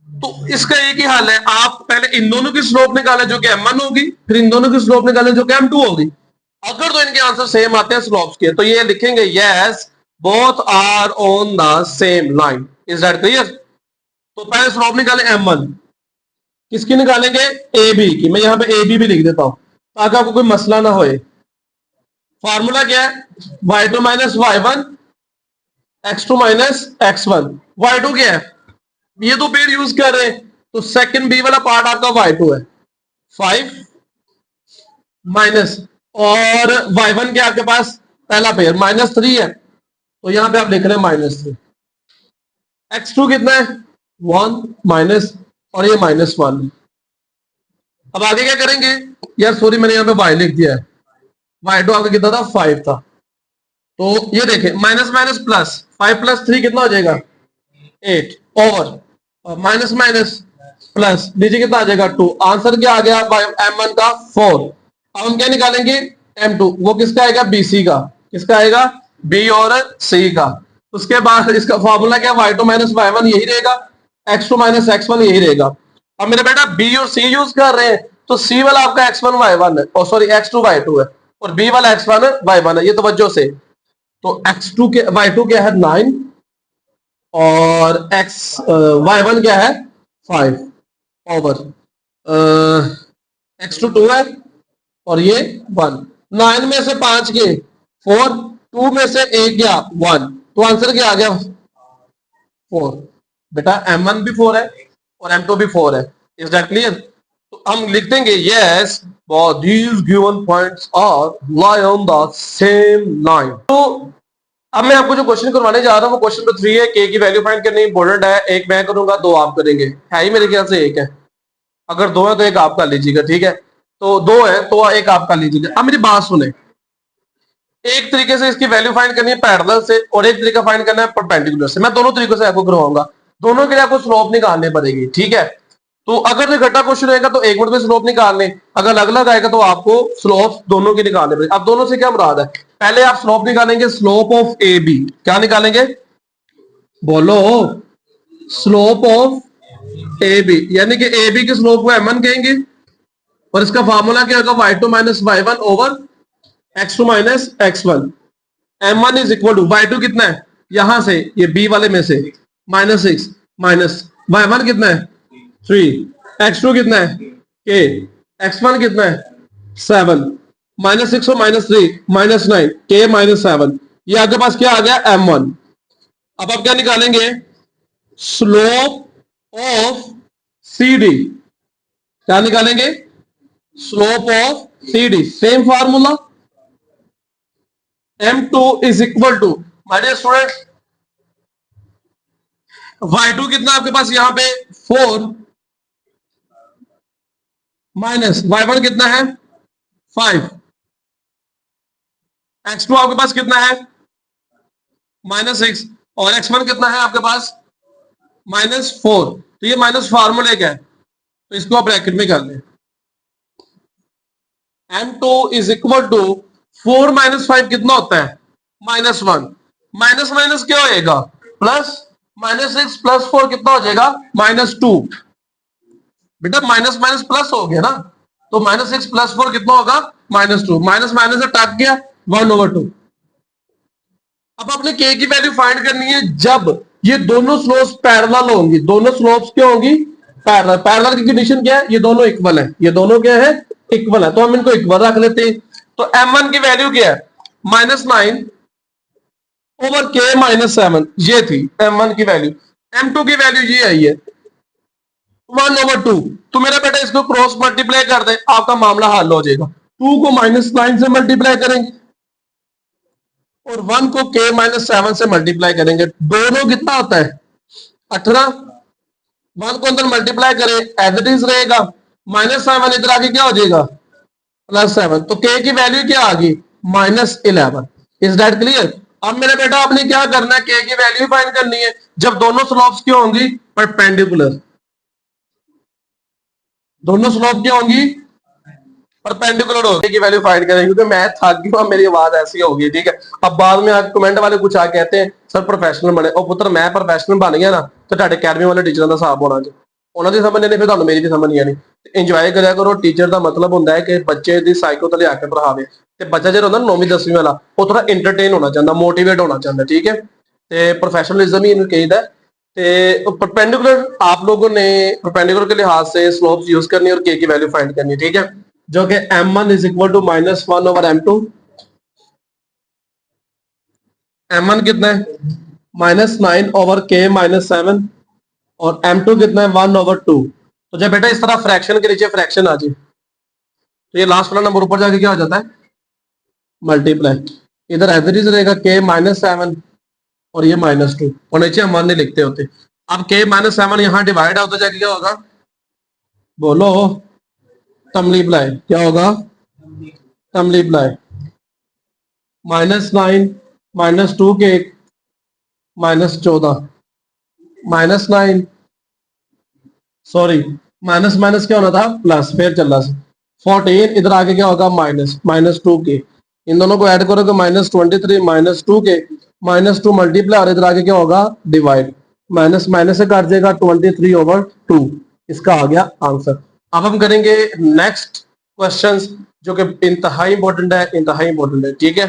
तो इसका एक ही हाल है, आप पहले इन दोनों की स्लोप निकालें जो कि m1 होगी, फिर इन दोनों की स्लोप निकालें जो कि m2 होगी। अगर तो इनके आंसर सेम आते हैं स्लोप्स के, तो ये लिखेंगे yes both are on the same line. Is that clear. तो पहले स्लोप निकालें m1, किसकी निकालेंगे ए बी की। मैं यहां पे ए बी भी लिख देता हूं ताकि आपको कोई मसला ना होए। फार्मूला क्या है y2 minus y1 x2 minus x1। y2 क्या है, ये तो पेड़ यूज कर रहे हैं, तो सेकंड बी वाला पार्ट आपका y2 है 5 माइनस, और y1 क्या आपके पास पहला पेयर -3 है, तो यहां पे आप लिख रहे हैं -3। x2 कितना है 1 माइनस, और ये -1। अब आगे क्या करेंगे यार, सॉरी मैंने यहां पे y लिख दिया है। y2 आपका कितना था 5 था, तो ये देखें माइनस माइनस प्लस 5 प्लस 3 कितना हो जाएगा 8, और माइनस माइनस प्लस नीचे कितना आ जाएगा 2। आंसर क्या आ गया m1 का 4। अब हम क्या निकालेंगे m2, वो किसका आएगा bc का। किसका आएगा b और c का। उसके बाद इसका फॉर्मूला क्या y2 माइनस y1 यही रहेगा, x2 माइनस x1 यही रहेगा। अब मेरा बेटा b और c यूज कर रहे हैं, तो c वाला आपका x1 y1 है, और सॉरी x2 y2 है, और b वाला x1 y1 है। ये तवज्जो से, तो x2 के y2 क्या है 9, और y1 क्या है 5 ओवर x2 2 है, और ये 1। 9 में से 5 के 4, 2 में से 1 गया 1, तो आंसर क्या आ गया 4। बेटा m1 भी 4 है और m2 भी 4 है। Is that clear. तो हम लिख देंगे yes these given points are lie on the same line। तो अब मैं आपको जो क्वेश्चन करवाने जा रहा हूं वो क्वेश्चन नंबर 3 है। के की वैल्यू फाइंड करनी इंपॉर्टेंट है। एक मैं करूंगा, दो आप करेंगे, है ही मेरे ख्याल से एक है। अगर दो है तो एक आप कर लीजिएगा, ठीक है। तो दो है तो एक आप कर लीजिएगा। अब मेरी बात सुने, एक तरीके से इसकी वैल्यू फाइंड करनी है पैरेलल से, और एक तरीका फाइंड करना है परपेंडिकुलर से। मैं दोनों तरीकों से आपको करवाऊंगा, दोनों के लिए आपको स्लोप निकालनी पड़ेगी, ठीक है। तो अगर इकट्ठा क्वेश्चन रहेगा तो 1 मिनट में स्लोप निकालने, अगर अलग अलग आएगा तो आपको स्लोप दोनों के निकालने पड़ेंगे। अब दोनों से क्या मुराद है, पहले आप स्लोप निकालेंगे स्लोप ऑफ ए बी। क्या निकालेंगे बोलो, स्लोप ऑफ ए बी, यानी कि ए बी के स्लोप को m1 कहेंगे, और इसका फार्मूला क्या होगा y2 minus y1 over x2 minus x1। m1 is equal to y2 कितना है यहां से ये b वाले में से -6 माइनस y1 कितना है 3, x2 कितना है k, x1 कितना है 7, -6 और -3 -9, k -7। ये आपके पास क्या आ गया m1। अब आप क्या निकालेंगे स्लोप ऑफ CD। क्या निकालेंगे slope of CD। Same formula m2 is equal to, my dear student, y2 कितना आपके पास यहां पे 4 माइनस y1 कितना है 5, x2 आपके पास कितना है -6, और x1 कितना है आपके पास -4। तो ये माइनस फार्मूले क्या है, तो इसको आप ब्रैकेट में कर लें। m2 is equal to 4 minus 5 कितना होता है -1, माइनस माइनस क्या होएगा प्लस, -6 प्लस 4 कितना हो जाएगा -2। बेटा माइनस माइनस प्लस हो गया ना, तो -6 प्लस 4 कितना होगा -2। माइनस माइनस से टक गया 1/2। अब आपने k की वैल्यू फाइंड करनी है जब ये दोनों स्लोप्स पैरेलल होंगी। दोनों स्लोप्स क्या होंगी पैरेलल। पैरेलल की कंडीशन क्या है, ये दोनों इक्वल है, ये दोनों क्या है इक्वल है, तो हम इनको इक्वल रख लेते हैं। तो m1 की वैल्यू क्या है -9 ओवर k -7, ये थी m1 की वैल्यू। m2 की वैल्यू ये आई है 1/2। तो मेरा बेटा इसको क्रॉस मल्टीप्लाई कर दे, आपका मामला हल हो जाएगा। 2 को -9 से मल्टीप्लाई करेंगे और 1 को k-7 से मल्टीप्लाई करेंगे, दोनों कितना होता है 18। 1 को अंदर मल्टीप्लाई करें एज इट इज रहेगा, -7 इधर आके क्या हो जाएगा +7, तो k की वैल्यू क्या आ गई -11। Is that clear? अब मेरा बेटा आपने क्या करना है, k की वैल्यू फाइंड करनी है जब दोनों स्लोप्स क्या होंगी परपेंडिकुलर, दोनों स्लोप क्या होंगी परपेंडिकुलर होगी की वैल्यू फाइंड करें, क्योंकि मैं थक गया, मेरी आवाज ऐसी होगी, ठीक है। अब बाद में आके कमेंट वाले कुछ आ कहते हैं सर प्रोफेशनल बने, और पुत्र मैं प्रोफेशनल बन गया ना तो ਤੁਹਾਡੇ ਅਕੈਡਮੀ ਵਾਲੇ ਟੀਚਰਾਂ ਦਾ ਹਿਸਾਬ ਹੋਣਾ ਜੀ, ਉਹਨਾਂ ਦੀ ਸਮਝ ਨਹੀਂ ਫਿਰ ਤੁਹਾਨੂੰ ਮੇਰੀ ਵੀ ਸਮਝ ਨਹੀਂ ਆਣੀ। ਇੰਜੋਏ ਕਰਿਆ ਕਰੋ, ਟੀਚਰ ਦਾ ਮਤਲਬ ਹੁੰਦਾ ਹੈ ਕਿ ਬੱਚੇ ਦੀ ਸਾਈਕੋ ਤੇ ਲਿਆ ਕੇ ਪੜਾਵੇ, ਤੇ ਬੱਚਾ ਜਿਹੜਾ ਹੁੰਦਾ 9ਵੀਂ 10ਵੀਂ ਵਾਲਾ ਉਹ ਥੋੜਾ ਐਂਟਰਟੇਨ ਹੋਣਾ ਚਾਹੁੰਦਾ, ਮੋਟੀਵੇਟ ਹੋਣਾ ਚਾਹੁੰਦਾ, ठीक है। ਤੇ ਪ੍ਰੋਫੈਸ਼ਨਲਿਜ਼ਮ ਹੀ ਇਹਨੂੰ ਕਹੀਦਾ। ਤੇ परपेंडिकुलर आप लोगों ने परपेंडिकुलर के लिहाज से स्लोप्स यूज करनी है और के की वैल्यू फाइंड करनी है, ठीक है। जो कि m1 is equal to -1/m2। m1 कितना है -9/k-7 और m2 कितना है 1/2। तो जब बेटा इस तरह फ्रैक्शन के नीचे फ्रैक्शन आ जाए तो ये लास्ट वाला नंबर ऊपर जाके क्या हो जाता है मल्टीप्लाई, इधर एज इट इज रहेगा k-7 और ये -2 और नीचे हम 1 नहीं लिखते होते। अब k-7 यहां डिवाइड होता जाके क्या होगा बोलो मल्टीप्लाई, क्या होगा मल्टीप्लाई -9 -2 के -14 -9 सॉरी माइनस माइनस क्या होना था प्लस, फिर चल रहा 14 इधर आके क्या होगा -2 के, इन दोनों को ऐड करोगे -23 -2 के -2 मल्टीप्लाई और इधर आके क्या होगा डिवाइड, माइनस माइनस से काट जाएगा 23/2, इसका आ गया आंसर। अब हम करेंगे नेक्स्ट क्वेश्चंस जो कि इंतहाई इंपॉर्टेंट है, इंतहाई इंपॉर्टेंट है, ठीक है।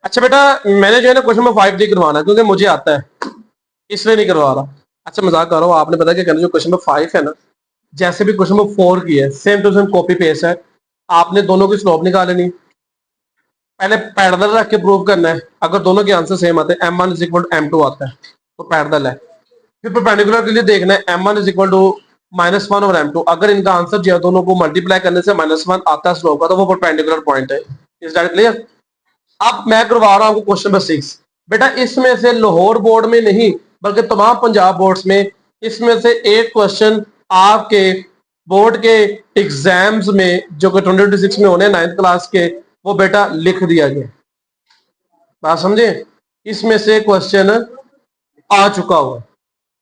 अच्छा बेटा मैंने जो है ना क्वेश्चन नंबर 5 डी करवाना क्योंकि मुझे आता है इसलिए नहीं करवा रहा। अच्छा मजाक कर रहा हूँ, आपने पता क्या करना, जो क्वेश्चन नंबर 5 है ना जैसे भी क्वेश्चन नंबर 4 की है same to same copy paste है, आपने दोनों की स्लोप निकाल लेनी, पहले पैरेलल रख के प्रूव करना है, अगर दोनों के आंसर सेम आते हैं m1 is equal to m2 आता है तो पैरेलल है, फिर परपेंडिकुलर के लिए देखना है m1 इज इक्वल टू -1 और m2, अगर इनका आंसर जो है दोनों को मल्टीप्लाई करने से -1 आता है स्लोप का तो वो परपेंडिकुलर पॉइंट है। Is that clear? अब मैं करवा रहा हूं क्वेश्चन नंबर 6, बेटा इसमें से लाहौर बोर्ड में नहीं बल्कि तमाम पंजाब बोर्ड्स में इसमें से एक क्वेश्चन आपके बोर्ड के एग्जाम्स में जो कि 2026 में होने 9th क्लास के वो बेटा लिख दिया गया, बात समझे, इसमें से क्वेश्चन आ चुका हुआ।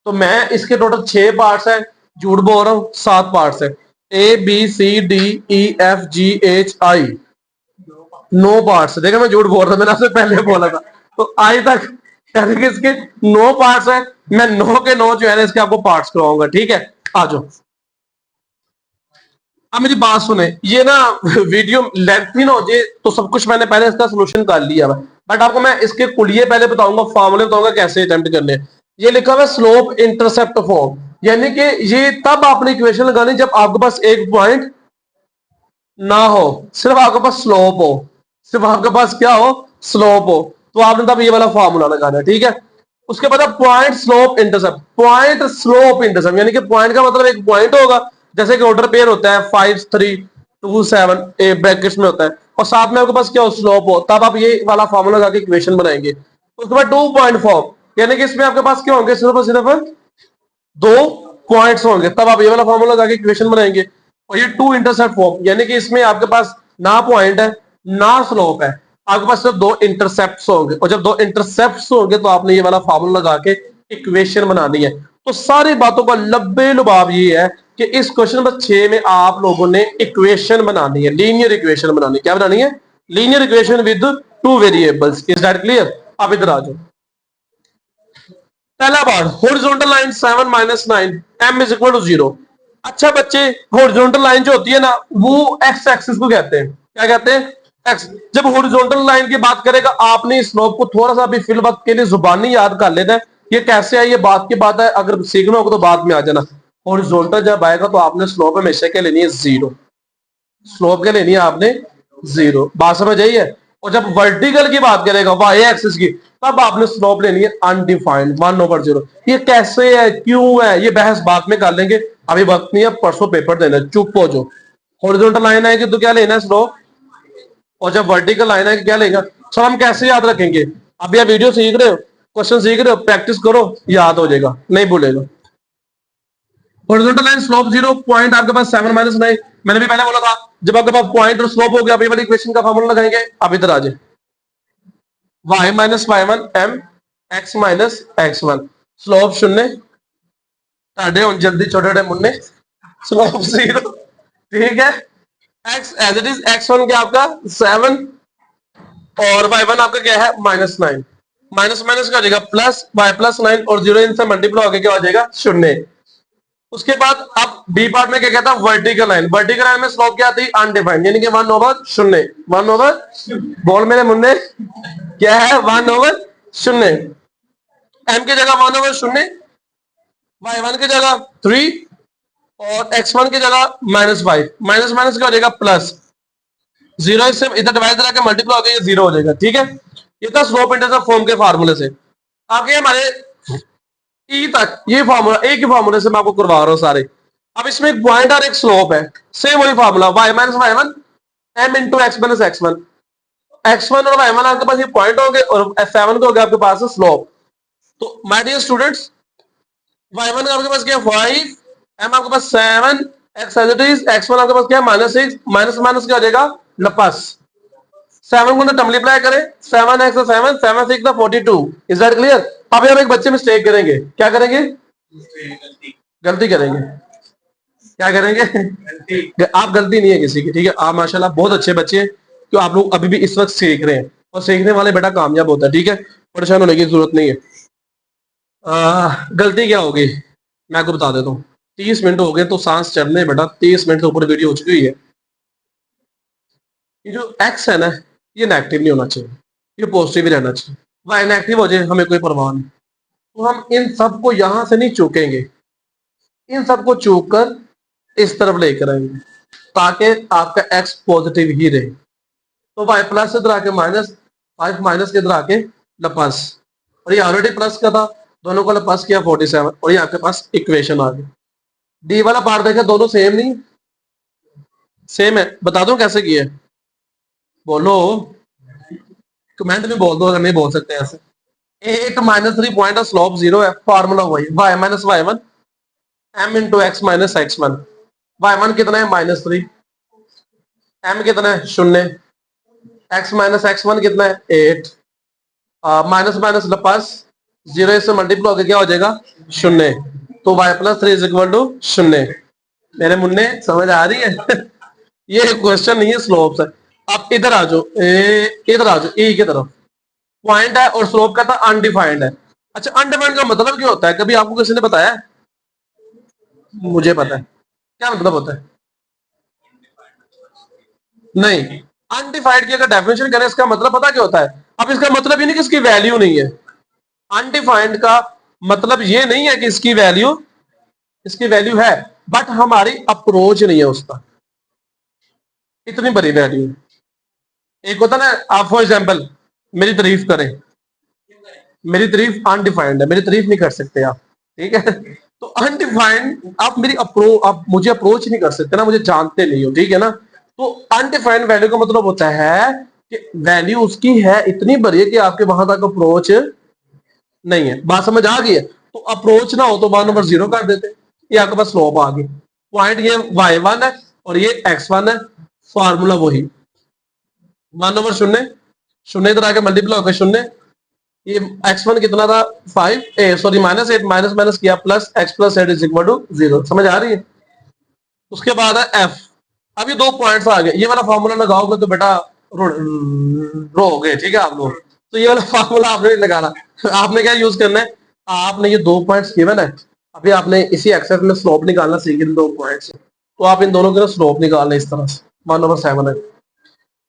तो मैं इसके टोटल 6 पार्ट्स है, झूठ बोल रहा हूं 7 पार्ट्स है, ABCDEFGHI 9 पार्ट्स, देखा मैं झूठ बोल रहा था, मैंने आपसे पहले बोला था, तो आज तक यानी कि इसके 9 पार्ट्स है, मैं 9 के 9 जो है इसके आपको पार्ट्स करवाऊंगा, ठीक है। आ जाओ अब मेरी बात सुने, ये ना वीडियो लेंथी ना हो जाए तो सब कुछ मैंने पहले इसका सोल्यूशन कर लिया है, बट आपको मैं इसके कुलिये पहले बताऊंगा, फॉर्मूले बताऊंगा कैसे अटेम्प्ट करने। ये लिखा हुआ है स्लोप इंटरसेप्ट फॉर्म, यानी कि ये तब आपने इक्वेशन लगानी जब आपके पास एक पॉइंट ना हो, सिर्फ आपके पास स्लोप हो, सिर्फ आपके पास क्या हो स्लोप हो, तो आपने तब ये वाला फॉर्मूला लगाना है, ठीक है। उसके बाद point slope intercept, point slope intercept यानी कि पॉइंट का मतलब एक पॉइंट होगा जैसे कि ऑर्डर पेयर होता है 5 3 2 7 ब्रैकेट्स में होता है और साथ में आपके पास क्या हो स्लोप हो, तब आप ये वाला फॉर्मूला लगा के इक्वेशन बनाएंगे। उसके बाद 2 पॉइंट फॉर्म यानी कि इसमें आपके पास क्या होंगे सिर्फ और सिर्फ 2 पॉइंट्स होंगे, तब आप ये वाला फॉर्मूला लगा के इक्वेशन बनाएंगे। और ये 2 इंटरसेप्ट फॉर्म यानी कि इसमें आपके पास ना पॉइंट है ना स्लोप है, आपके पास सिर्फ 2 इंटरसेप्ट्स होंगे, और जब 2 इंटरसेप्ट्स होंगे तो आपने ये वाला फॉर्मूला लगा के इक्वेशन बनानी है। तो सारी बातों का लब्बे लुबाब ये है कि इस क्वेश्चन नंबर 6 में आप लोगों ने इक्वेशन बनानी है, लीनियर इक्वेशन बनानी है, क्या बनानी है linear equation with 2 variables. Is that clear? अब इधर आ जाओ, पहला बार horizontal line 7 -9 m is equal to 0। अच्छा बच्चे हॉरिजॉन्टल लाइन जो होती है ना वो एक्स एक्सिस को कहते हैं, क्या कहते हैं एक्स। जब हॉरिजॉन्टल लाइन की बात करेगा आपने स्लोप को थोड़ा सा भी फिल वक्त के लिए जुबानी याद कर लेना है, ये कैसे है ये बात की बात है, अगर सीखना होगा तो बाद में आ जाना। हॉरिजॉन्टल जब आएगा तो आपने स्लोप हमेशा के लेनी है 0, स्लोप के लेनी है आपने 0, बात समझ आई है। और जब वर्टिकल की बात करेगा वाई एक्सिस की, तब आपने स्लोप लेनी है अनडिफाइंड 1/0। ये कैसे है, क्यों है, ये बहस बाद में कर लेंगे, अभी वक्त नहीं है, परसों पेपर देना, चुप हो जो। हॉरिजॉन्टल लाइन आएगी तो क्या लेना है, स्लोप। और जब वर्टिकल लाइन आएगी क्या लेगा सर, हम कैसे याद रखेंगे। अभी आप वीडियो सीख रहे हो, क्वेश्चन सीख रहे हो, प्रैक्टिस करो, याद हो जाएगा, नहीं भूलेगा। हॉरिजॉन्टल लाइन स्लोप 0, पॉइंट आपके पास 7 - 9। मैंने भी पहले बोला था, जब आपके पास पॉइंट और स्लोप हो गया, अभी वाली इक्वेशन का फॉर्मूला लगाएंगे। अब इधर आ जाए, y - y1 m x - x1, slope शून्य, ताड़े हुन जल्दी छोटे छोटे मुन्ने, स्लोप 0, ठीक है। x as it is, x1 क्या आपका 7 और y1 आपका क्या है -9। माइनस माइनस क्या हो जाएगा प्लस, y+9 और 0 इनसे मल्टीप्लाई होकर क्या हो जाएगा, शून्य। उसके बाद अब बी पार्ट में क्या कहता है, वर्टिकल लाइन। वर्टिकल लाइन में स्लोप क्या आती है, अनडिफाइंड, यानी कि 1/0। 1/, बोल मेरे मुन्ने, क्या है 1/0। एम की जगह 1/0, y1 की जगह 3 और x1 की जगह -5। माइनस माइनस क्या हो जाएगा प्लस, 0 इससे इधर डिवाइड करा के मल्टीप्लाई हो गया, ये 0 हो जाएगा, ठीक है। ये था स्लोप इंटरसेप्ट फॉर्म के फार्मूले से। आगे हमारे ई तक ये फार्मूला, एक ही फार्मूले से मैं आपको करवा रहा हूं सारे। अब इसमें एक पॉइंट और एक स्लोप है, सेम वही formula, y - y1 m × x - x1। x1 और y1 आपके पास ये पॉइंट होंगे और 7 को हो गया आपके पास स्लोप। तो माय डियर स्टूडेंट्स, y1 का आपके पास क्या है 5, m आपके पास 7, x as it is, x1 आपके पास क्या है -6, माइनस माइनस क्या हो जाएगा प्लस। 7 को तो मल्टीप्लाई करें, 7x 7, 7 6 42। Is that clear. अब हम एक बच्चे मिस्टेक करेंगे, क्या करेंगे, गलती करेंगे, क्या करेंगे आप गलती नहीं है किसी की, ठीक है। आप माशाल्लाह बहुत अच्छे बच्चे हैं, तो आप लोग अभी भी इस वक्त सीख रहे हैं, और सीखने वाले बेटा कामयाब होता है, ठीक है, परेशान होने की जरूरत नहीं है। गलती क्या होगी मैं आपको बता देता हूँ। 30 मिनट हो गए तो सांस चढ़ने बेटा, 30 मिनट से ऊपर वीडियो हो चुकी हुई है। ये जो एक्स है ना, ये नेगेटिव नहीं होना चाहिए, ये पॉजिटिव ही रहना चाहिए। वाई नेगेटिव हो जाए हमें कोई परवाह नहीं। तो हम इन सबको यहां से नहीं चूकेंगे, इन सबको चूक कर इस तरफ लेकर आएंगे, ताकि आपका एक्स पॉजिटिव ही रहे। तो वाई प्लस इधर आके माइनस, 5 माइनस के इधर आके प्लस, और ये ऑलरेडी प्लस का था, दोनों को प्लस किया 47, और ये आपके पास इक्वेशन आ गई। डी वाला पार्ट देखा, दोनों सेम नहीं, सेम है, बता दो कैसे किया, बोलो, कमेंट में बोल दो अगर नहीं बोल सकते ऐसे। 8 - 3 पॉइंट स्लोप 0 है, फार्मूला वही y - y1 m × x - x1। y1 कितना है -3, m कितना है 0, x - x1 कितना है 8, माइनस माइनस प्लस, 0 से मल्टीप्लाई होकर क्या हो जाएगा 0। तो y+3 = 0। मेरे मुन्ने समझ आ रही है ये क्वेश्चन नहीं है, स्लोप है। आप इधर आ जाओ, इधर आ जाओ, ई की तरफ पॉइंट है और स्लोप का था अनडिफाइंड है। अच्छा, अनडिफाइंड का मतलब क्या होता है, कभी आपको किसी ने बताया? मुझे पता है क्या मतलब होता है, नहीं। अनडिफाइंड की अगर डेफिनेशन करें, इसका मतलब पता क्या होता है। अब इसका मतलब ये नहीं कि इसकी वैल्यू नहीं है। अनडिफाइंड का मतलब ये नहीं है कि इसकी वैल्यू है, बट हमारी अप्रोच नहीं है उसका, इतनी बड़ी वैल्यू। एक होता ना, आप फॉर एग्जाम्पल मेरी तारीफ करें, मेरी तारीफ अनडिफाइंड है, मेरी तारीफ नहीं कर सकते आप, ठीक है। तो अनडिफाइंड, आप मुझे अप्रोच नहीं कर सकते ना, मुझे जानते नहीं हो, ठीक है ना। तो अनडिफाइंड वैल्यू का मतलब होता है कि वैल्यू उसकी है इतनी बड़ी है कि आपके वहां तक अप्रोच नहीं है। बात समझ आ गई है। तो अप्रोच ना हो तो 1/0 कर देते, ये आपके पास स्लोप आ गई। पॉइंट ये y1 है और ये x1 है, फार्मूला वही 1/0, 0 इधर आके मल्टीप्लाई होकर 0। ये x1 कितना था 5, सॉरी -8, माइनस माइनस किया प्लस, x + 8 = 0। समझ आ रही है। उसके बाद है f। अब ये 2 पॉइंट्स आ गए, ये वाला फार्मूला लगाओगे तो बेटा रोगे, ठीक है आप लोग। तो ये वाला फार्मूला आपने नहीं लगाना, आपने क्या यूज करना है, आपने ये 2 पॉइंट्स गिवन है, अभी आपने इसी एक्सरसाइज में स्लोप निकालना सीख, इन 2 पॉइंट्स, तो आप इन दोनों के स्लोप निकालना इस तरह से 1/7 है।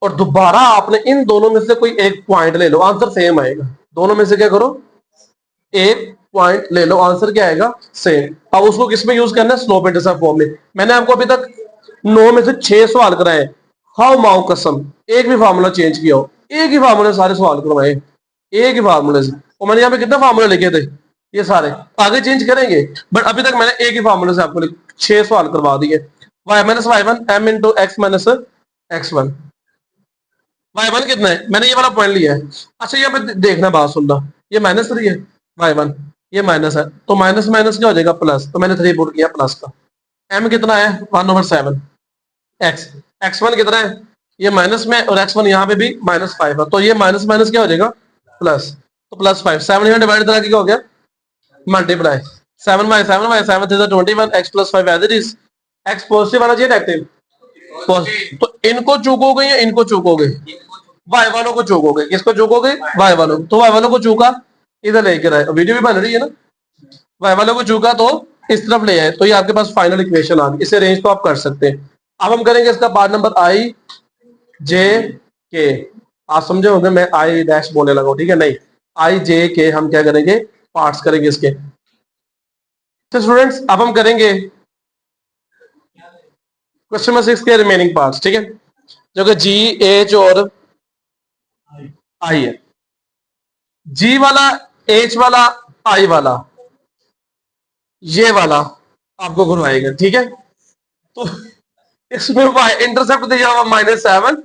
और दोबारा आपने इन दोनों में से कोई एक पॉइंट ले लो, आंसर सेम आएगा। दोनों में से क्या करो, एक पॉइंट ले लो, आंसर क्या आएगा सेम। अब उसको किस में यूज करना है, स्लोप इंटरसेप्ट फॉर्म में। मैंने आपको अभी तक 9 में से 6 सवाल कराए, हाउ माओ कसम, एक भी फार्मूला चेंज किया हो। एक ही फार्मूले सारे सवाल करवाए, एक ही फार्मूले से। और मैंने यहाँ पे कितने फार्मूले लिखे थे, ये सारे आगे चेंज करेंगे, बट अभी तक मैंने एक ही फार्मूले से आपको 6 सवाल करवा दिए। Y minus y one m into x minus x one. Y one कितना है, मैंने ये वाला पॉइंट लिया है। अच्छा यहाँ पे देखना, बात सुनना, ये माइनस 3 है वाई वन, ये माइनस है, तो माइनस माइनस क्या हो जाएगा प्लस, तो मैंने 3 पुट किया प्लस का। एम कितना है 1/7, एक्स एक्स वन कितना है, ये माइनस में, और एक्स वन यहाँ पे भी -5 है, तो ये माइनस माइनस क्या हो जाएगा प्लस, तो +5। 7 यहाँ डिवाइड करा के क्या हो गया multiply, 7 is 21, x + 5 as it is. X positive आना चाहिए नेगेटिव, तो इनको चूकोगे या इनको चूकोगे, वाई वालों को चूकोगे, किसको चूकोगे वाई वालों को, तो वाई वालों को चूका इधर लेकर आए, वीडियो भी बन रही है ना, वाई वालों को चूका तो इस तरफ ले आए, तो ये आपके पास फाइनल इक्वेशन आ गई। इसे अरेंज तो आप कर सकते हैं। अब हम करेंगे इसका पार्ट नंबर आई जे के, आप समझे होंगे मैं आई डैश बोलने लगा, ठीक है, नहीं, आई जे के हम क्या करेंगे पार्ट्स करेंगे इसके। तो स्टूडेंट्स अब हम करेंगे क्वेश्चन नंबर 6 के रिमेनिंग पार्ट्स, ठीक है, जो कि जी एच और आई है। जी वाला, एच वाला, आई वाला, ये वाला आपको करवाएगा, ठीक है। तो इसमें इंटरसेप्ट दिया हुआ -7,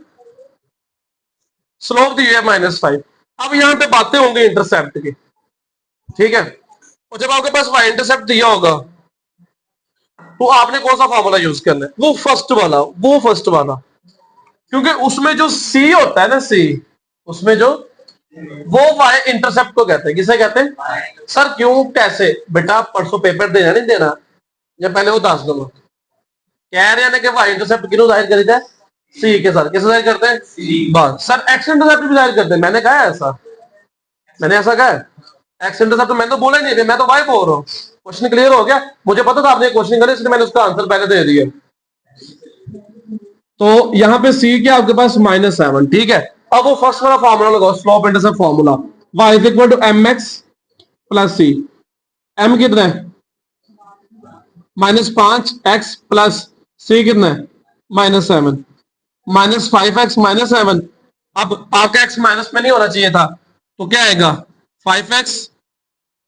स्लोप दी हुई है -5। अब यहां पे बातें होंगी इंटरसेप्ट की, ठीक है, और जब आपके पास वाई इंटरसेप्ट दिया होगा तो आपने कौन सा फॉर्मूला यूज करना है, वो फर्स्ट वाला, क्योंकि उसमें जो सी होता है ना, सी, उसमें जो वो वाई इंटरसेप्ट को कहते हैं, किसे कहते हैं सर, क्यों, कैसे, बेटा परसों पेपर देना नहीं देना, या पहले वो दस दूंगा, कह रहे हैं कि वाई इंटरसेप्ट किसको जाहिर करीदा है सी के साथ, किसे जाहिर करते हैं बस सर, एक्स इंटरसेप्ट भी जाहिर करते हैं, मैंने कहा है ऐसा, मैंने ऐसा कहा है, एक्स इंटरसेप्ट तो मैंने तो बोला ही नहीं, मैं तो वाई बोल रहा हूँ। क्वेश्चन क्लियर हो गया, मुझे पता था आपने क्वेश्चन करा, इसलिए मैंने उसका आंसर पहले दे दिया। तो यहाँ पे सी क्या आपके पास -7, ठीक है। अब वो फर्स्ट वाला फॉर्मूला लगाओ, slope intercept formula, y = mx + c। m कितना है -5, x प्लस c कितना है -7, -5x -7। अब आपका x माइनस में नहीं होना चाहिए था, तो क्या आएगा 5x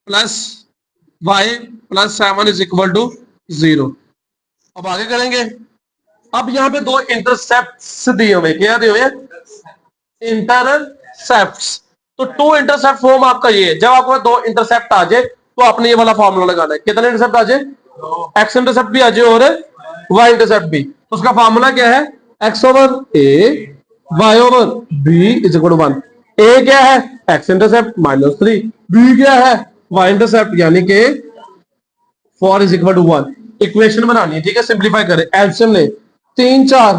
+ y + 7 = 0। अब आगे करेंगे। अब यहां पे दो इंटरसेप्ट्स दिए हुए, क्या दिए हुए इंटरसेप्ट्स, तो टू इंटरसेप्ट फॉर्म आपका ये है। जब आपको दो इंटरसेप्ट आ जाए तो आपने ये वाला फॉर्मूला लगाना है, कितने इंटरसेप्ट आ जाए, एक्स इंटरसेप्ट भी आ जाए और वाई इंटरसेप्ट भी, तो उसका फॉर्मूला क्या है x/a y/b = 1। ए क्या है एक्स इंटरसेप्ट -3, बी क्या है वाई इंटरसेप्ट, यानी कि 4 = 1। इक्वेशन बनानी है, ठीक है, सिंप्लीफाई करें, एलसीएम ले, 3 4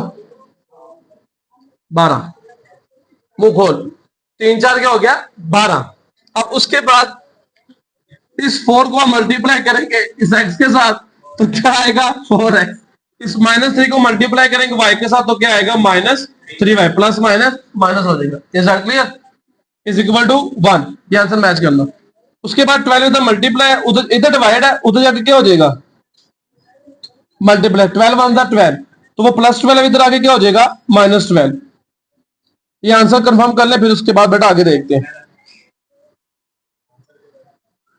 12, मुंह खोल, 3 4 क्या हो गया 12। अब उसके बाद इस 4 को हम मल्टीप्लाई करेंगे इस x के साथ, तो क्या आएगा 4x, इस -3 को मल्टीप्लाई करेंगे y के साथ, तो क्या आएगा -3y, प्लस माइनस माइनस हो जाएगा। इज दैट क्लियर, = 1, ये आंसर मैच करना। उसके बाद 12 इधर मल्टीप्लाई, उधर इधर डिवाइड है, उधर जाके क्या हो जाएगा मल्टीप्लाई, 12 1 12, तो वो +12 इधर आके क्या हो जाएगा -12। ये आंसर कंफर्म कर ले, फिर उसके बाद बेटा आगे देखते हैं।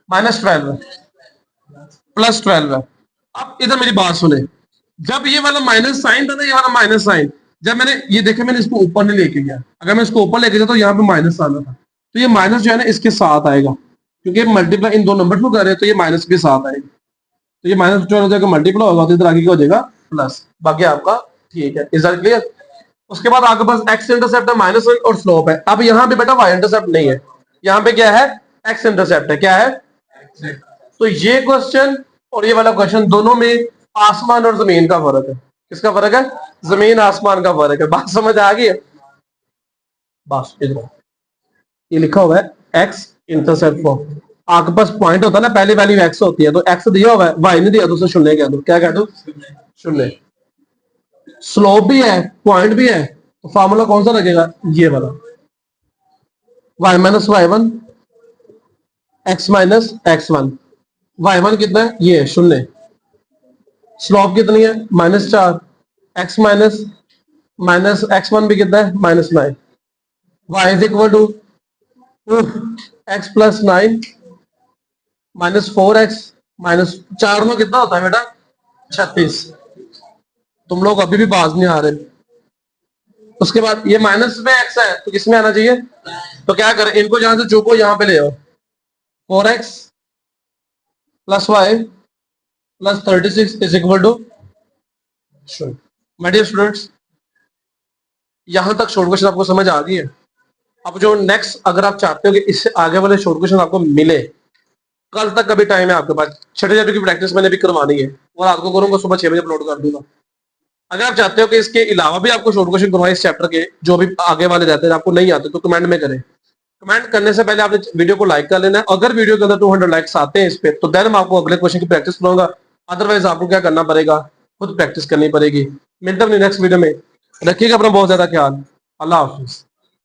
-12 +12 है। अब इधर मेरी बात सुने, जब ये वाला माइनस साइन था ना, ये वाला माइनस साइन, जब मैंने ये देखे, मैंने इसको ऊपर नहीं लेके गया, अगर मैं इसको ऊपर लेके गया तो यहाँ पे माइनस आना था, तो ये माइनस जो है ना इसके साथ आएगा, क्योंकि मल्टीप्लाई इन दो नंबर को कर रहे हैं, तो ये माइनस के साथ आएगा, तो ये -12 हो जाएगा, मल्टीप्लाई होगा, तो इधर आगे क्या हो जाएगा प्लस, बाकी आपका ठीक है। Is that clear. उसके बाद आपके पास एक्स इंटरसेप्ट है -1 और स्लोप है। अब यहाँ पे बेटा वाई इंटरसेप्ट नहीं है, यहाँ पे क्या है एक्स इंटरसेप्ट है, क्या है, तो ये क्वेश्चन और ये वाला क्वेश्चन दोनों में आसमान और जमीन का फर्क है। किसका फर्क है, जमीन आसमान का फर्क है। बात समझ आ गई है, बस इधर ये लिखा हुआ है एक्स इंटरसेप्ट फॉर्म, आपके पास पॉइंट होता है ना, पहली वैल्यू एक्स होती है, तो एक्स दिया हुआ है, वाई नहीं दिया तो उसे शून्य कह दो, क्या कह दो शून्य। स्लोप भी है पॉइंट भी है, तो फार्मूला कौन सा लगेगा ये वाला, y - y1 x - x1, y1 कितना है ये 0, स्लोप कितनी है -4, x - -x1 भी कितना है -9, y is equal to x plus 9 minus 4x minus 4 में कितना होता है बेटा 36। तुम लोग अभी भी बाज नहीं आ रहे। उसके बाद ये माइनस में x है तो किसमें आना चाहिए, तो क्या करें, इनको जहां से चूको यहां पे ले आओ। 4x plus y plus 36 is equal to, my dear students यहां तक शॉर्ट क्वेश्चन आपको समझ आ गई है। अब जो नेक्स्ट अगर आप चाहते हो कि इससे आगे वाले शॉर्ट क्वेश्चन आपको मिले, कल तक कभी टाइम है आपके पास, छठे चैप्टर की प्रैक्टिस मैंने भी करवानी है और आपको करूंगा, सुबह 6 बजे अपलोड कर दूंगा। अगर आप चाहते हो कि इसके अलावा भी आपको शॉर्ट क्वेश्चन करवाए इस चैप्टर के जो भी आगे वाले रहते हैं आपको नहीं आते, तो कमेंट में करें। कमेंट करने से पहले आपने वीडियो को लाइक कर लेना है। अगर वीडियो के अंदर 200 लाइक्स आते हैं इस पे, तो देन मैं आपको अगले क्वेश्चन की प्रैक्टिस कराऊंगा। अदरवाइज आपको क्या करना पड़ेगा, खुद प्रैक्टिस करनी पड़ेगी। मिलते हैं अपनी नेक्स्ट वीडियो में। रखिएगा अपना बहुत ज्यादा ख्याल। अल्लाह हाफिज।